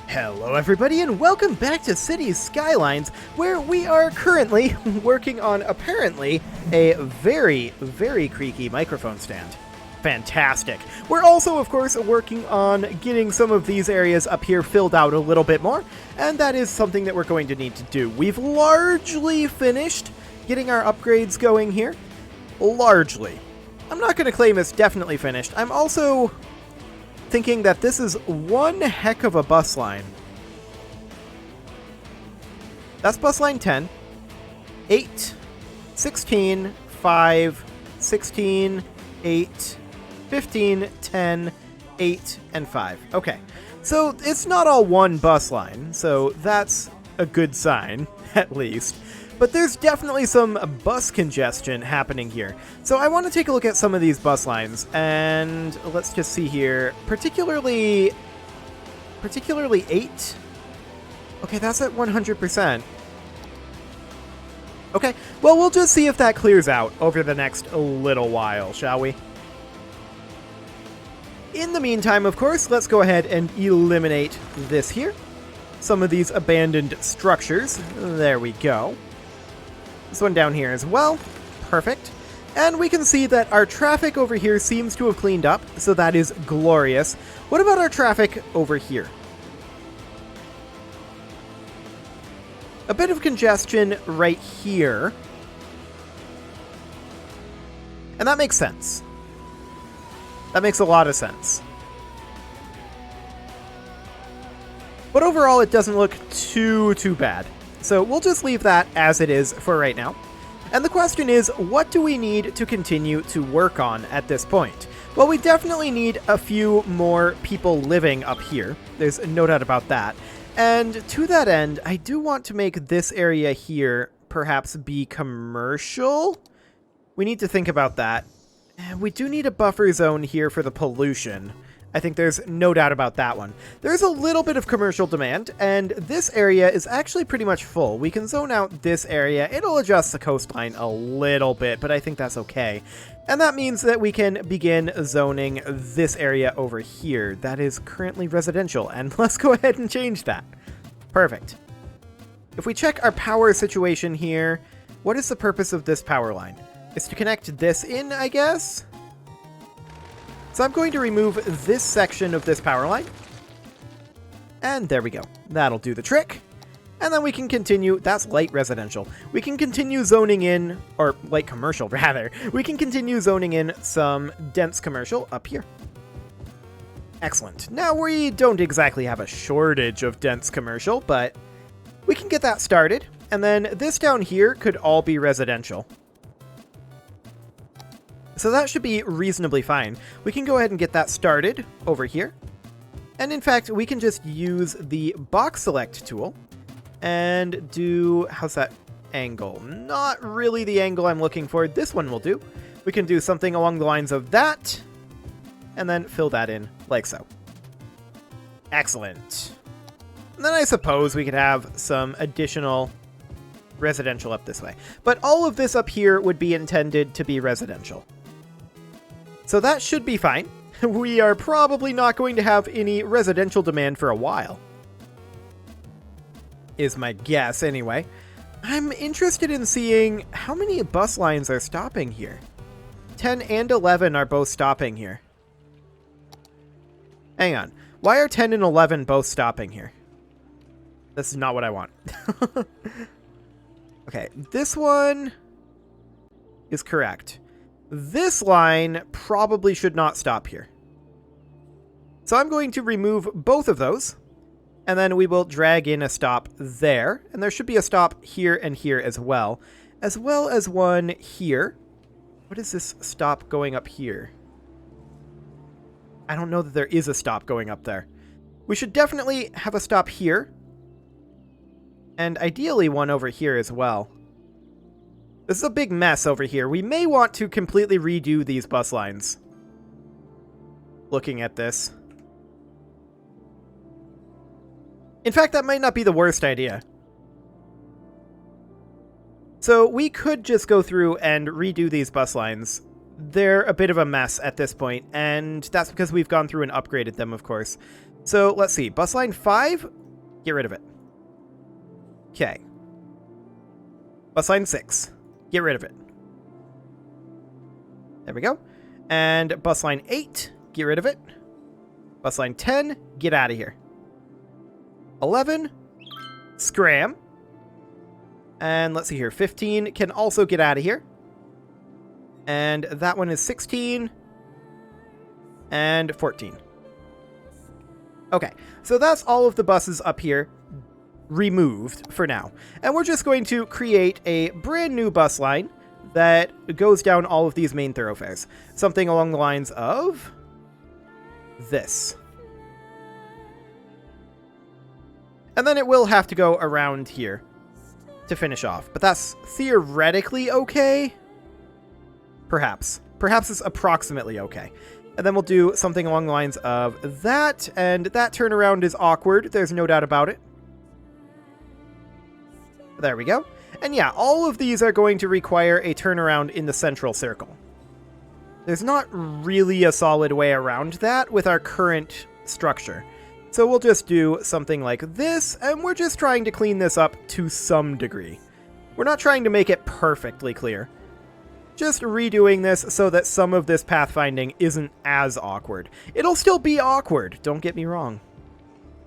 Hello everybody and welcome back to Cities Skylines, where we are currently working on, apparently, a very, very creaky microphone stand. Fantastic. We're also, of course, working on getting some of these areas up here filled out a little bit more, and that is something that we're going to need to do. We've largely finished getting our upgrades going here. Largely. I'm not going to claim it's definitely finished. I'm also thinking that this is one heck of a bus line. That's bus line 10, 8, 16, 5, 16, 8, 15, 10, 8, and 5. Okay, so it's not all one bus line, so that's a good sign, at least. But there's definitely some bus congestion happening here. So I want to take a look at some of these bus lines, and let's just see here. Particularly 8. Okay, that's at 100%. Okay, well, we'll just see if that clears out over the next little while, shall we? In the meantime, of course, let's go ahead and eliminate this here. Some of these abandoned structures. There we go. This one down here as well. Perfect. And we can see that our traffic over here seems to have cleaned up, so that is glorious. What about our traffic over here? A bit of congestion right here. And that makes sense. That makes a lot of sense. But overall, it doesn't look too bad. So we'll just leave that as it is for right now. And the question is, what do we need to continue to work on at this point? Well, we definitely need a few more people living up here. There's no doubt about that. And to that end, I do want to make this area here perhaps be commercial. We need to think about that. We do need a buffer zone here for the pollution. I think there's no doubt about that one. There's a little bit of commercial demand, and this area is actually pretty much full. We can zone out this area. It'll adjust the coastline a little bit, but I think that's okay. And that means that we can begin zoning this area over here. That is currently residential, and let's go ahead and change that. Perfect. If we check our power situation here, what is the purpose of this power line? It's to connect this in, I guess? So I'm going to remove this section of this power line. And there we go. That'll do the trick. And then we can continue. That's light residential. We can continue zoning in, or light commercial rather. We can continue zoning in some dense commercial up here. Excellent. Now we don't exactly have a shortage of dense commercial, but we can get that started. And then this down here could all be residential. So that should be reasonably fine. We can go ahead and get that started over here. And in fact, we can just use the box select tool and do, how's that angle? Not really the angle I'm looking for. This one will do. We can do something along the lines of that, and then fill that in like so. Excellent. And then I suppose we could have some additional residential up this way. But all of this up here would be intended to be residential. So that should be fine. We are probably not going to have any residential demand for a while, is my guess anyway. I'm interested in seeing how many bus lines are stopping here. 10 and 11 are both stopping here. Hang on. Why are 10 and 11 both stopping here? This is not what I want. Okay, this one is correct. This line probably should not stop here. So I'm going to remove both of those, and then we will drag in a stop there, and there should be a stop here and here as well as one here. What is this stop going up here? I don't know that there is a stop going up there. We should definitely have a stop here, and ideally one over here as well. This is a big mess over here. We may want to completely redo these bus lines. Looking at this. In fact, that might not be the worst idea. So we could just go through and redo these bus lines. They're a bit of a mess at this point, and that's because we've gone through and upgraded them, of course. So let's see. Bus line 5 Get rid of it. Okay. Bus line 6. Get rid of it. There we go. And bus line 8. Get rid of it. Bus line 10. Get out of here. 11. Scram. And let's see here. 15 can also get out of here. And that one is 16. And 14. Okay, so that's all of the buses up here removed for now. And we're just going to create a brand new bus line that goes down all of these main thoroughfares. Something along the lines of this. And then it will have to go around here to finish off. But that's theoretically okay. Perhaps. Perhaps it's approximately okay. And then we'll do something along the lines of that. And that turnaround is awkward. There's no doubt about it. There we go. And yeah, all of these are going to require a turnaround in the central circle. There's not really a solid way around that with our current structure. So we'll just do something like this, and we're just trying to clean this up to some degree. We're not trying to make it perfectly clear. Just redoing this so that some of this pathfinding isn't as awkward. It'll still be awkward, don't get me wrong.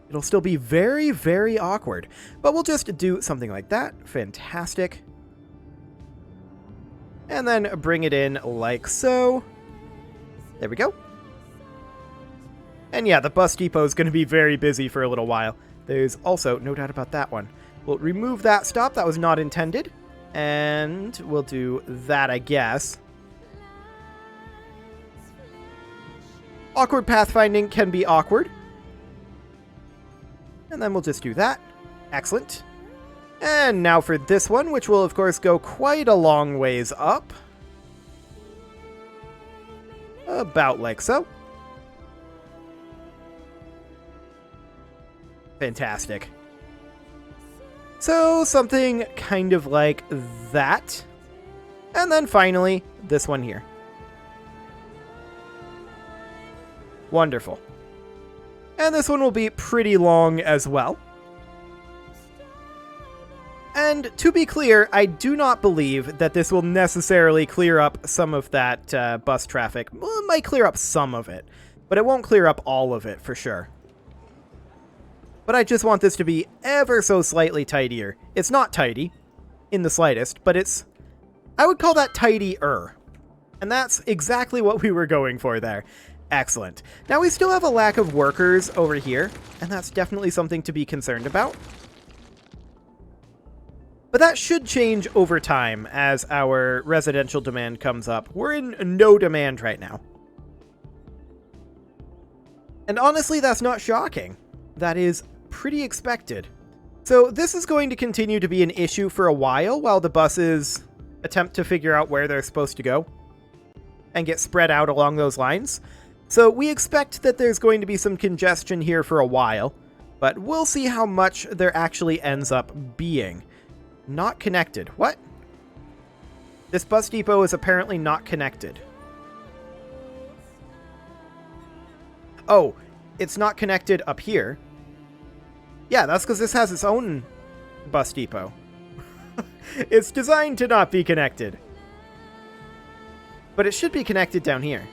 It'll still be very, very awkward. But we'll just do something like that. Fantastic. And then bring it in like so. There we go. And yeah, the bus depot is going to be very busy for a little while. There's also no doubt about that one. We'll remove that stop. That was not intended. And we'll do that, I guess. Awkward pathfinding can be awkward. And then we'll just do that. Excellent. And now for this one, which will, of course, go quite a long ways up. About like so. Fantastic. So, something kind of like that. And then finally, this one here. Wonderful. And this one will be pretty long as well. And to be clear, I do not believe that this will necessarily clear up some of that bus traffic. Well, it might clear up some of it, but it won't clear up all of it for sure. But I just want this to be ever so slightly tidier. It's not tidy in the slightest, but it's... I would call that tidier. And that's exactly what we were going for there. Excellent. Now we still have a lack of workers over here, and that's definitely something to be concerned about. But that should change over time as our residential demand comes up. We're in no demand right now. And honestly, that's not shocking. That is pretty expected. So this is going to continue to be an issue for a while the buses attempt to figure out where they're supposed to go and get spread out along those lines. So we expect that there's going to be some congestion here for a while, but we'll see how much there actually ends up being. Not connected. What? This bus depot is apparently not connected. Oh, it's not connected up here. Yeah, that's because this has its own bus depot. It's designed to not be connected. But it should be connected down here.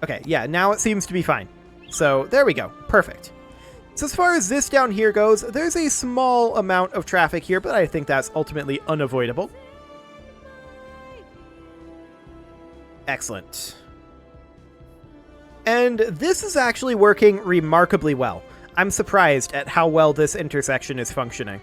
Okay, yeah, now it seems to be fine. So, there we go. Perfect. So as far as this down here goes, there's a small amount of traffic here, but I think that's ultimately unavoidable. Excellent. And this is actually working remarkably well. I'm surprised at how well this intersection is functioning.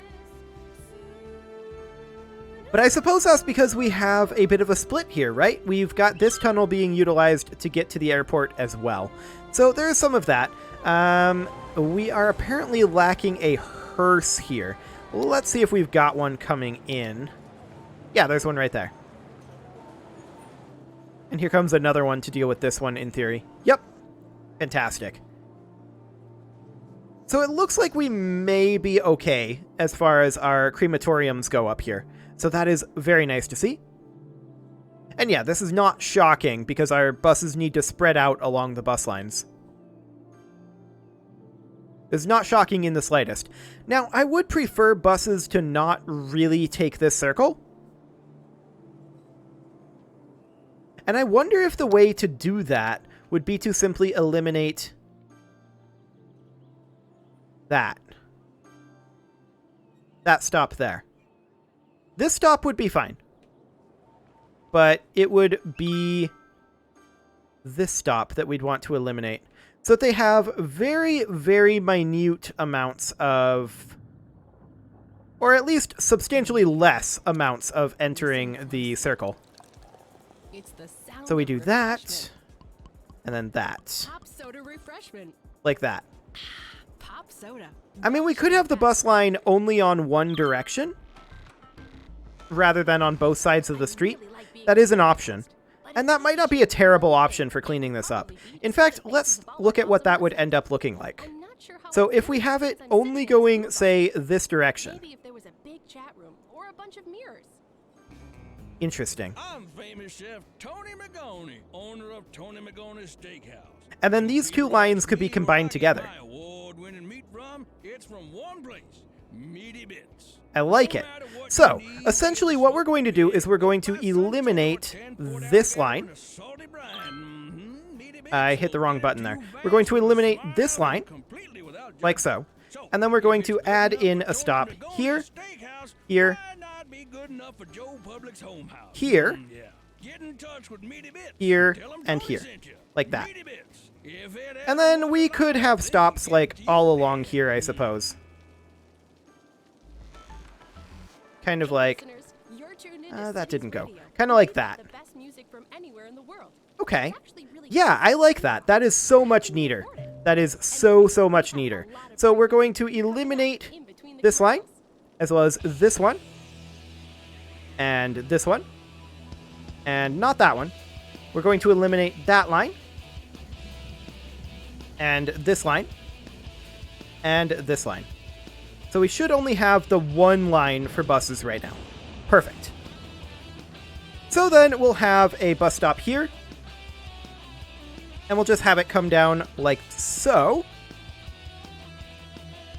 But I suppose that's because we have a bit of a split here, right? We've got this tunnel being utilized to get to the airport as well. So there is some of that. We are apparently lacking a hearse here. Let's see if we've got one coming in. Yeah, there's one right there. And here comes another one to deal with this one in theory. Yep. Fantastic. So it looks like we may be okay as far as our crematoriums go up here. So that is very nice to see. And yeah, this is not shocking because our buses need to spread out along the bus lines. It's not shocking in the slightest. Now, I would prefer buses to not really take this circle. And I wonder if the way to do that would be to simply eliminate that stop there. This stop would be fine. But it would be this stop that we'd want to eliminate. So that they have very, very minute amounts of, or at least substantially less amounts of entering the circle. So we do that, and then that. Pop soda refreshment. Like that. Pop soda. I mean, we could have the bus line only on one direction, rather than on both sides of the street. That is an option. And that might not be a terrible option for cleaning this up. In fact, let's look at what that would end up looking like. So if we have it only going, say, this direction. Maybe if there was a big chat room or a bunch of mirrors. Interesting. I'm famous chef Tony Magoni, owner of Tony Magoni's Steakhouse. And then these two lines could be combined together. My award-winning meat it's from one place, Meaty Bits. I like it. So, essentially what we're going to do is we're going to eliminate this line. I hit the wrong button there. We're going to eliminate this line, like so. And then we're going to add in a stop here, here, here, here, and here, like that. And then we could have stops like all along here, I suppose. Kind of like, that didn't go. Kind of like that. Okay. Yeah, I like that. That is so much neater. That is so much neater. So we're going to eliminate this line, as well as this one, and this one, and not that one. We're going to eliminate that line, and this line, and this line. So we should only have the one line for buses right now. Perfect. So then we'll have a bus stop here. And we'll just have it come down like so.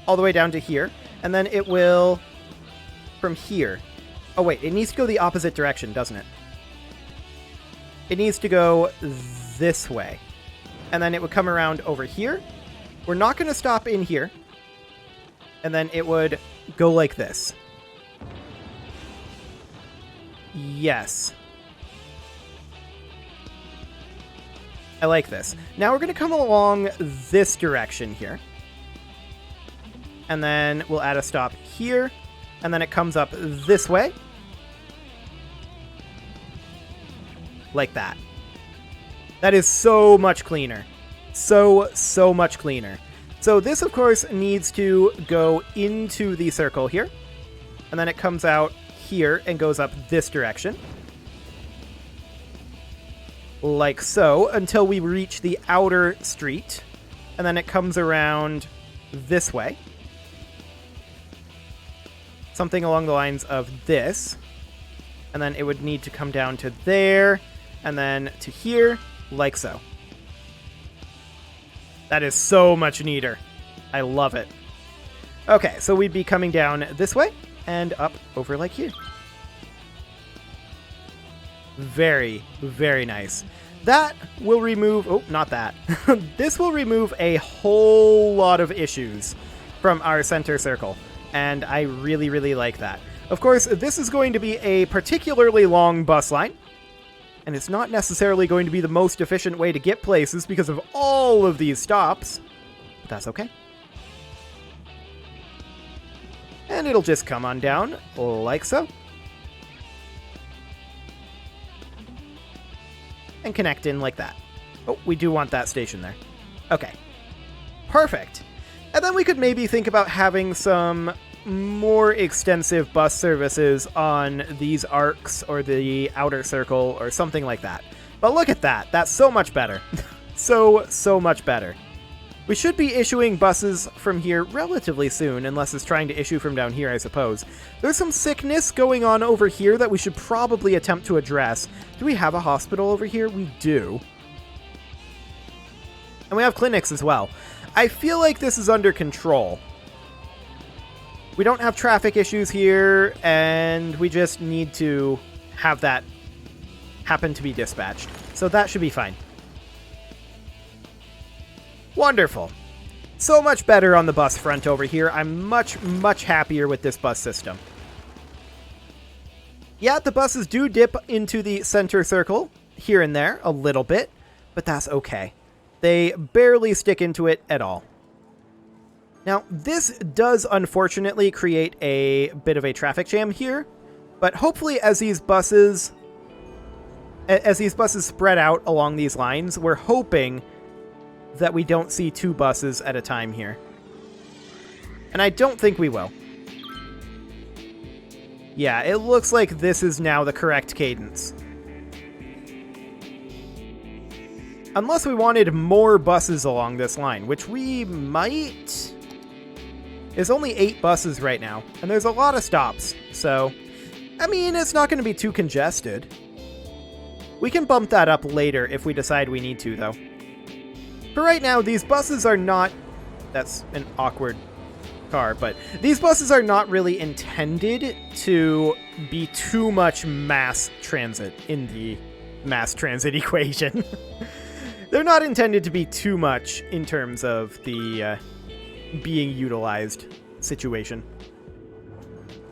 All the way down to here. And then it will, from here. Oh wait, it needs to go the opposite direction, doesn't it? It needs to go this way. And then it would come around over here. We're not going to stop in here. And then it would go like this. Yes. I like this. Now we're going to come along this direction here. And then we'll add a stop here. And then it comes up this way. Like that. That is so much cleaner. So much cleaner. So this, of course, needs to go into the circle here. And then it comes out here and goes up this direction. Like so, until we reach the outer street. And then it comes around this way. Something along the lines of this. And then it would need to come down to there. And then to here, like so. That is so much neater. I love it. Okay, so we'd be coming down this way and up over like here. Very, very nice. That will remove... Oh, not that. This will remove a whole lot of issues from our center circle. And I really, really like that. Of course, this is going to be a particularly long bus line. And it's not necessarily going to be the most efficient way to get places because of all of these stops. But that's okay. And it'll just come on down like so. And connect in like that. Oh, we do want that station there. Okay. Perfect. And then we could maybe think about having some more extensive bus services on these arcs or the outer circle or something like that. But look at that. That's so much better. so much better. We should be issuing buses from here relatively soon, unless it's trying to issue from down here, I suppose. There's some sickness going on over here that we should probably attempt to address. Do we have a hospital over here? We do. And we have clinics as well. I feel like this is under control. We don't have traffic issues here, and we just need to have that happen to be dispatched. So that should be fine. Wonderful. So much better on the bus front over here. I'm much, much happier with this bus system. Yeah, the buses do dip into the center circle here and there a little bit, but that's okay. They barely stick into it at all. Now, this does unfortunately create a bit of a traffic jam here, but hopefully as these buses spread out along these lines, we're hoping that we don't see 2 buses at a time here. And I don't think we will. Yeah, it looks like this is now the correct cadence. Unless we wanted more buses along this line, which we might. There's only 8 buses right now, and there's a lot of stops, so, I mean, it's not going to be too congested. We can bump that up later if we decide we need to, though. For right now, these buses are not... That's an awkward car, but these buses are not really intended to be too much mass transit in the mass transit equation. They're not intended to be too much in terms of the being utilized situation.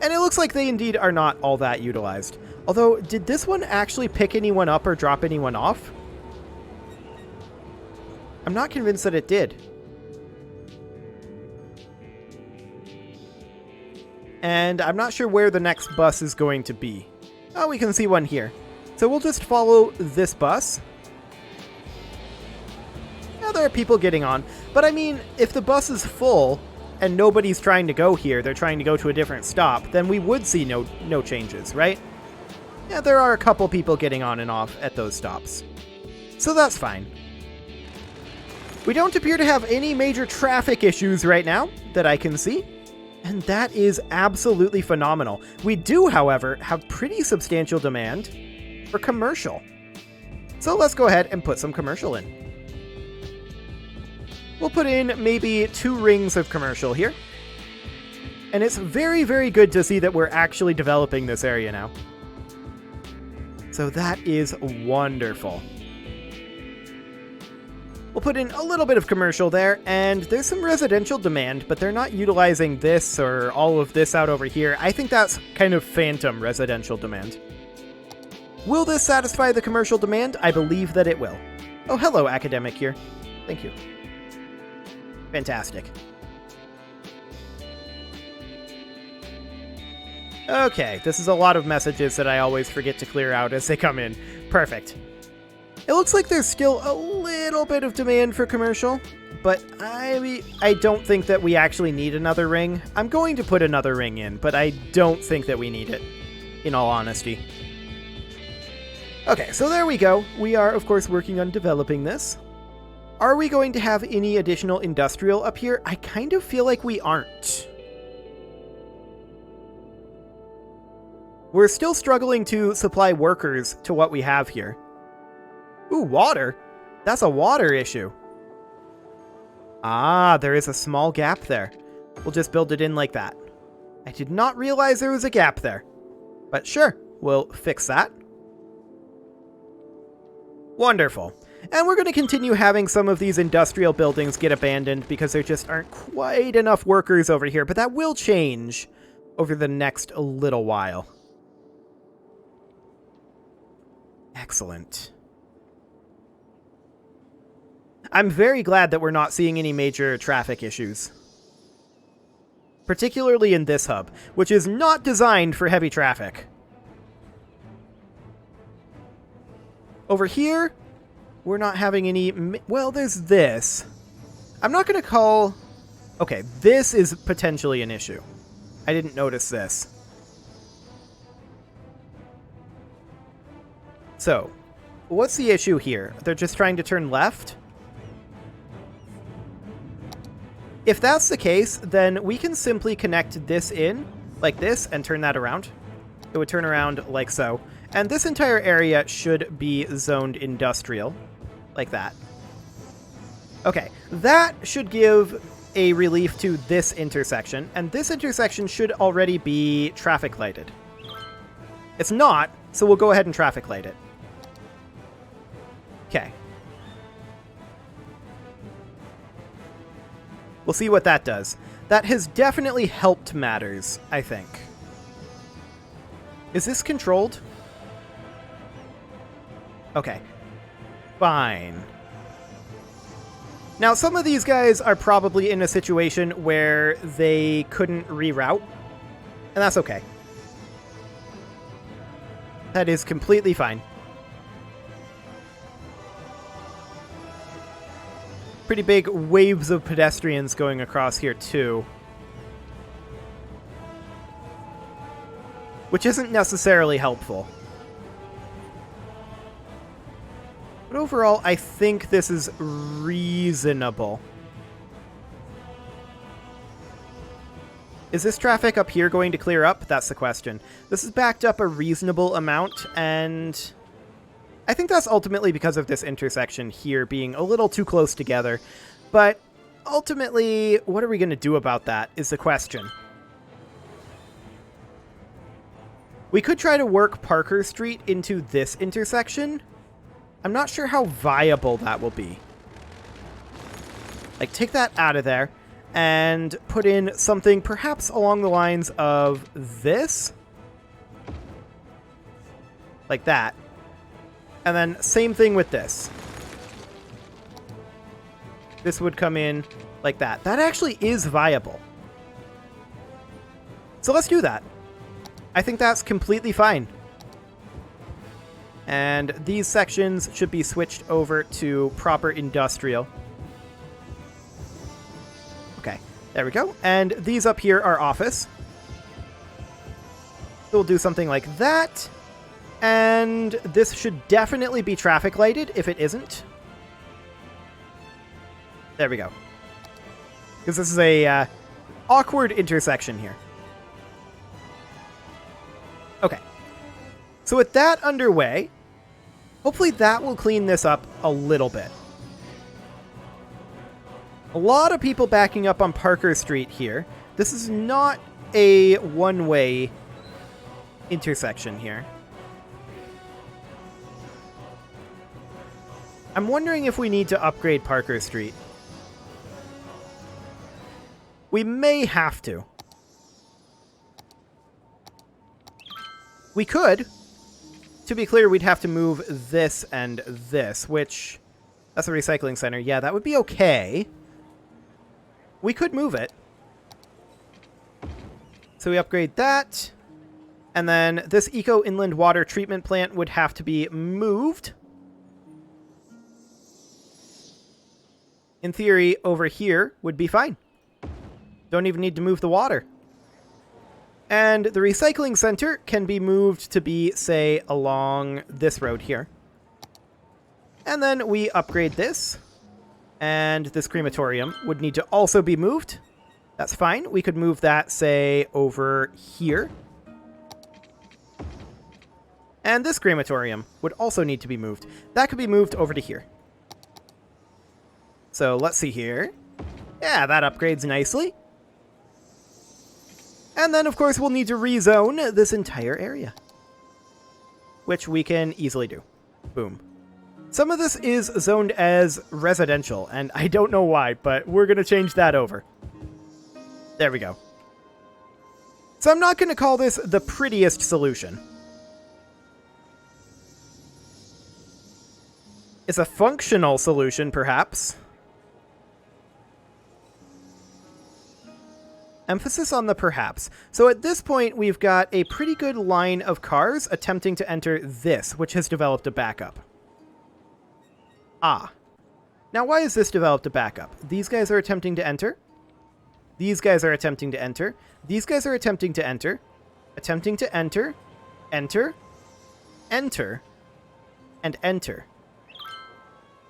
And it looks like they indeed are not all that utilized. Although, did this one actually pick anyone up or drop anyone off? I'm not convinced that it did. And I'm not sure where the next bus is going to be. Oh, we can see one here. So we'll just follow this bus. Now there are people getting on. But I mean, if the bus is full and nobody's trying to go here, they're trying to go to a different stop, then we would see no changes, right? Yeah, there are a couple people getting on and off at those stops. So that's fine. We don't appear to have any major traffic issues right now that I can see. And that is absolutely phenomenal. We do, however, have pretty substantial demand for commercial. So let's go ahead and put some commercial in. We'll put in maybe 2 rings of commercial here. And it's very, very good to see that we're actually developing this area now. So that is wonderful. We'll put in a little bit of commercial there, and there's some residential demand, but they're not utilizing this or all of this out over here. I think that's kind of phantom residential demand. Will this satisfy the commercial demand? I believe that it will. Oh, hello, academic here. Thank you. Fantastic. Okay, this is a lot of messages that I always forget to clear out as they come in. Perfect. It looks like there's still a little bit of demand for commercial, but I don't think that we actually need another ring. I'm going to put another ring in, but I don't think that we need it, in all honesty. Okay, so there we go. We are, of course, working on developing this. Are we going to have any additional industrial up here? I kind of feel like we aren't. We're still struggling to supply workers to what we have here. Ooh, water? That's a water issue. Ah, there is a small gap there. We'll just build it in like that. I did not realize there was a gap there. But sure, we'll fix that. Wonderful. And we're going to continue having some of these industrial buildings get abandoned because there just aren't quite enough workers over here. But that will change over the next little while. Excellent. I'm very glad that we're not seeing any major traffic issues. Particularly in this hub, which is not designed for heavy traffic. Over here, we're not having any... Well, there's this. I'm not going to call... Okay, this is potentially an issue. I didn't notice this. So, what's the issue here? They're just trying to turn left? If that's the case, then we can simply connect this in, like this, and turn that around. It would turn around like so. And this entire area should be zoned industrial, like that. Okay, that should give a relief to this intersection, and this intersection should already be traffic lighted. It's not, so we'll go ahead and traffic light it. Okay. We'll see what that does. That has definitely helped matters, I think. Is this controlled? Okay. Fine. Now, some of these guys are probably in a situation where they couldn't reroute, and that's okay. That is completely fine. Pretty big waves of pedestrians going across here, too. Which isn't necessarily helpful. But overall, I think this is reasonable. Is this traffic up here going to clear up? That's the question. This is backed up a reasonable amount, and I think that's ultimately because of this intersection here being a little too close together. But ultimately, what are we going to do about that is the question. We could try to work Parker Street into this intersection. I'm not sure how viable that will be. Like, take that out of there and put in something perhaps along the lines of this. Like that. And then same thing with this. This would come in like that. That actually is viable. So let's do that. I think that's completely fine. And these sections should be switched over to proper industrial. Okay, there we go. And these up here are office. So we'll do something like that. And this should definitely be traffic lighted if it isn't. There we go. Because this is a awkward intersection here. Okay. So with that underway, hopefully that will clean this up a little bit. A lot of people backing up on Parker Street here. This is not a one-way intersection here. I'm wondering if we need to upgrade Parker Street. We may have to. We could. To be clear, we'd have to move this and this, which... That's a recycling center. Yeah, that would be okay. We could move it. So we upgrade that. And then this Eco Inland Water Treatment Plant would have to be moved. In theory, over here would be fine. Don't even need to move the water. And the recycling center can be moved to be, say, along this road here. And then we upgrade this. And this crematorium would need to also be moved. That's fine. We could move that, say, over here. And this crematorium would also need to be moved. That could be moved over to here. So let's see here. Yeah, that upgrades nicely. And then, of course, we'll need to rezone this entire area. Which we can easily do. Boom. Some of this is zoned as residential, and I don't know why, but we're going to change that over. There we go. So I'm not going to call this the prettiest solution. It's a functional solution, perhaps. Emphasis on the perhaps. So at this point, we've got a pretty good line of cars attempting to enter this, which has developed a backup. Ah. Now, why has this developed a backup? These guys are attempting to enter. These guys are attempting to enter. These guys are attempting to enter. Attempting to enter. Enter. Enter. And enter.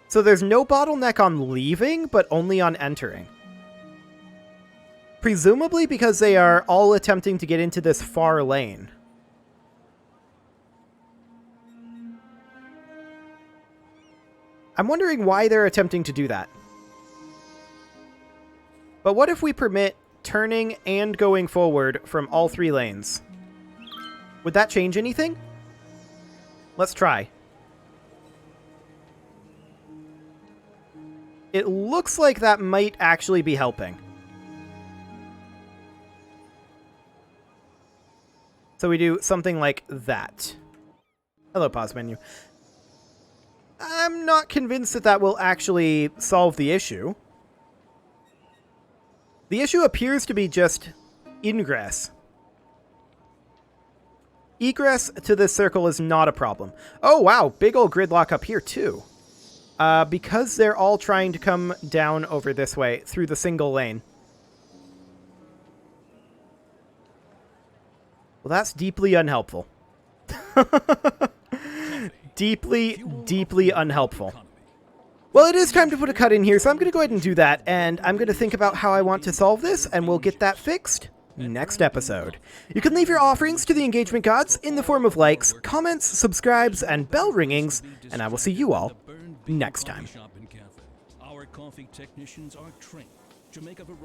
So there's no bottleneck on leaving, but only on entering. Presumably because they are all attempting to get into this far lane. I'm wondering why they're attempting to do that. But what if we permit turning and going forward from all 3 lanes? Would that change anything? Let's try. It looks like that might actually be helping. So we do something like that. Hello, pause menu. I'm not convinced that that will actually solve the issue. The issue appears to be just ingress. Egress to this circle is not a problem. Oh, wow. Big old gridlock up here, too. Because they're all trying to come down over this way through the single lane. Well, that's deeply unhelpful. Deeply unhelpful. Well, it is time to put a cut in here, so I'm going to go ahead and do that, and I'm going to think about how I want to solve this, and we'll get that fixed next episode. You can leave your offerings to the engagement gods in the form of likes, comments, subscribes, and bell ringings, and I will see you all next time. Our coffee technicians are trained to make a variety